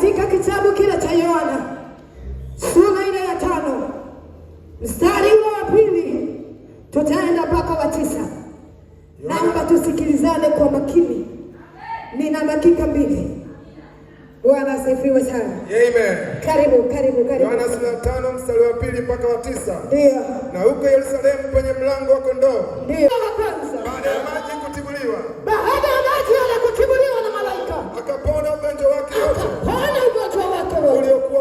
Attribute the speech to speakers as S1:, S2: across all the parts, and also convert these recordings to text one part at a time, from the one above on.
S1: katika kitabu kile cha Yohana sura ile ya 5 mstari wa 2 tutaenda mpaka wa 9. Naomba tusikilizane kwa makini. Nina dakika 2. Bwana asifiwe sana.
S2: Amen.
S1: Karibu.
S2: Yohana 5 mstari wa 2 mpaka wa 9.
S1: Ndio.
S2: Na huko Yerusalemu kwenye mlango wa kondoo.
S1: Ndio.
S2: Baada ya maji kutibuliwa.
S1: Baada ya maji yale kutibuliwa na malaika.
S2: Akapona ugonjwa wake wote.
S1: Akapona ugonjwa wake wote.
S2: Uliokuwa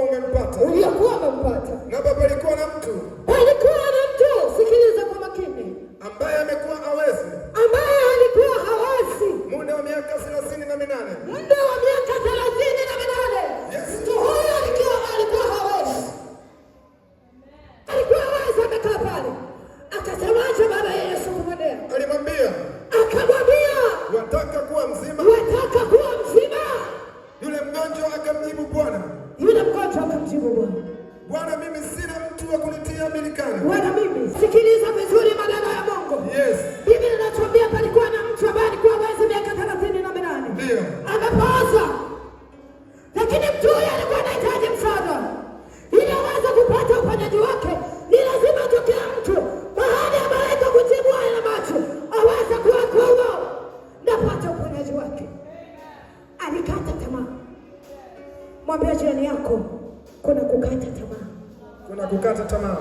S2: umempata. Na baba alikuwa na mtu.
S1: Sikiliza kwa makini.
S2: Ambaye amekuwa hawezi. Muda wa miaka 38. Yes.
S1: Mtu huyo alikuwa hawezi. Alikuwa hawezi, amekaa pale. Akasemaje baada ya Yesu kumwendea?
S2: Akamwambia, wataka kuwa mzima? Yule mgonjwa akamjibu Bwana, Bwana, mimi sina mtu wa kunitia birikani.
S1: Sikiliza vizuri maneno ya Mungu.
S2: Yes.
S1: Biblia inatuambia palikuwa na mtu ambaye alikuwa hawezi miaka 38.
S2: Ndio.
S1: Amepooza. Lakini mtu huyo alikuwa anahitaji msaada. Ili aweze kupata uponyaji wake, ni lazima tokea mtu baada ya malaika kujibu haya macho aweze kuwa huo na kupata uponyaji wake. Alikata tamaa. Mwambie jirani yako, kuna kukata tamaa.
S2: Kuna kukata tamaa.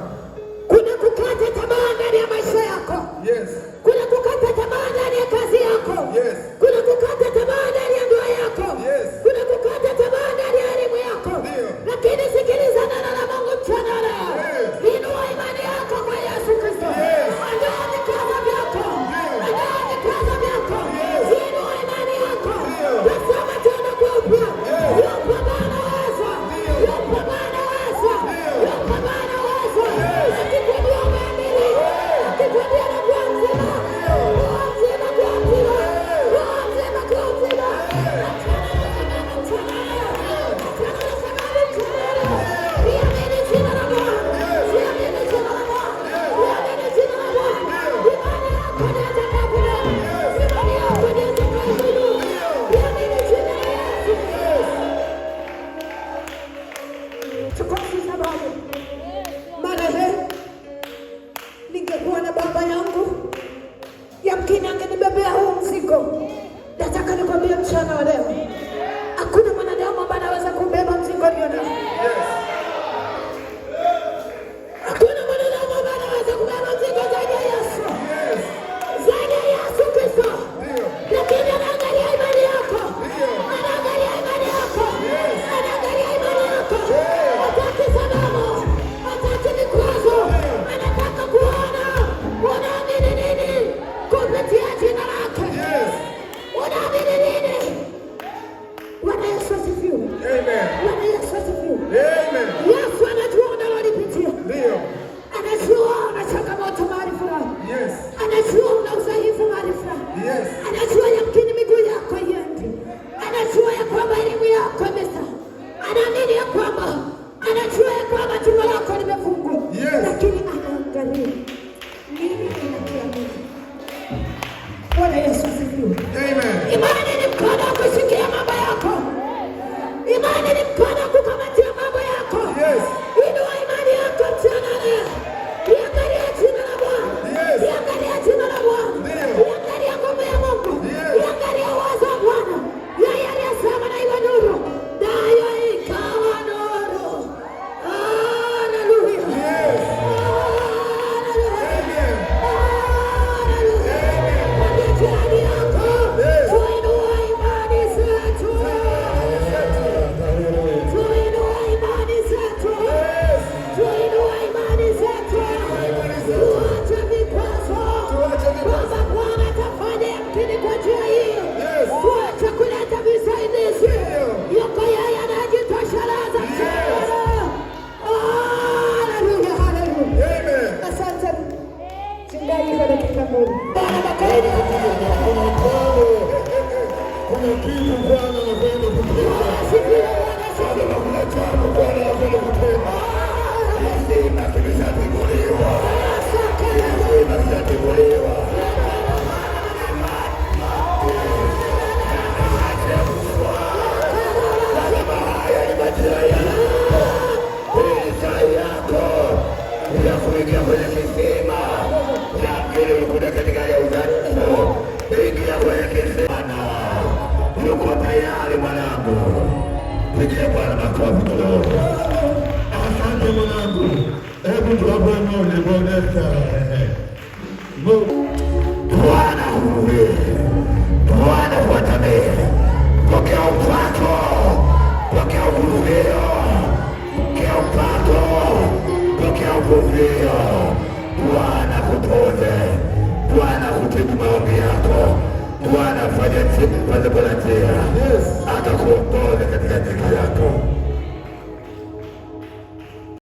S1: Kuna kukata tamaa ndani ya maisha yako.
S2: Yes.
S1: Kuna kukata tamaa ndani ya kazi yako.
S2: Yes.
S1: Kuna kukata tamaa ndani ya ndoa yako.
S2: Yes.
S1: Kuna kukata tamaa ndani ya elimu yako.
S2: Ndio.
S1: Lakini sikiliza neno la Mungu mchana leo.
S2: Yes.
S1: Inua imani yako kwa Yesu Kristo.
S2: Yes.
S1: Ondoa vikwazo vyako. Ondoa vikwazo vyako. Inua imani yako. Nasema tena kwa upya. Yupo Bwana Yesu. Yupo Bwana Yesu. Yupo Bwana Yesu. Akikwambia umeamini. Akikwambia na kwa mzima. Ningekuwa na baba yangu, yamkini angenibebea huu mzigo. Nataka nikwambie mchana wa leo, hakuna mwanadamu ambaye anaweza kubeba mzigo ulionao. Hakuna mwanadamu ambaye anaweza kubeba mzigo zaidi ya Yesu. Zaidi ya Yesu Kristo. Lakini anaangalia imani yako. Anaangalia imani yako. Anaangalia imani yako. Hataki sababu. Hataki vikwazo. Anataka kuona unaamini nini kupitia jina lake. Unaamini nini? Bwana Yesu asifiwe.
S2: Amen.
S1: Bwana Yesu asifiwe.
S2: Amen.
S1: Yesu anajua unalolipitia.
S2: Ndio.
S1: Anajua una changamoto mahali fulani.
S2: Yes.
S1: Anajua una udhaifu mahali fulani.
S2: Yes.
S1: Anajua yamkini miguu yako haiendi. Anajua ya kwamba elimu yako imesahau. Anaamini ya kwamba, anajua ya kwamba tumbo lako limefungwa.
S2: Yes.
S1: Lakini anaangalia nini kinakiamini. Bwana Yesu asifiwe.
S2: Amen.
S1: Imani ni mkono wa kushikia mambo yako. Imani ni mkono wa kukamatia mambo yako.
S2: Yes.
S1: Inua imani yako mchana leo. Iangalia jina la Bwana.
S2: Yes.
S1: Iangalia jina la Bwana.
S2: Ndio.
S1: Iangalia nguvu ya Mungu.
S2: Yes.
S1: Iangalia uwezo wa Bwana. Yeye aliyesema na iwe nuru, nayo ikawa nuru. Haleluya.
S2: Yes.
S1: Haleluya.
S2: Amen.
S1: Haleluya. Mwambie jirani yako,
S2: Yes.
S1: tuinue imani zetu. Tuinue imani zetu.
S2: Yes.
S1: Tuinue imani zetu. Tuache vikwazo.
S2: Tuache vikwazo.
S1: Kwamba Bwana atafanya yamkini kwa njia hiyo.
S2: Yes.
S1: Tuache kuleta visaidizi. Yuko yeye anayejitosheleza. Haleluya, haleluya.
S2: Amen.
S1: Asante mchungaji kwa dakika moja. Bwana makelele.
S2: Kuna kitu Bwana anapenda kutenda.
S1: Asifiwe, Bwana asifiwe.
S2: Kuna jambo Bwana anapenda kutenda. Lazima tumeshatibuliwa. Lazima tumeshatibuliwa. Lazima haya
S3: Pigie Bwana makofi kidogo. Asante mwanangu. Hebu tuwape Mungu.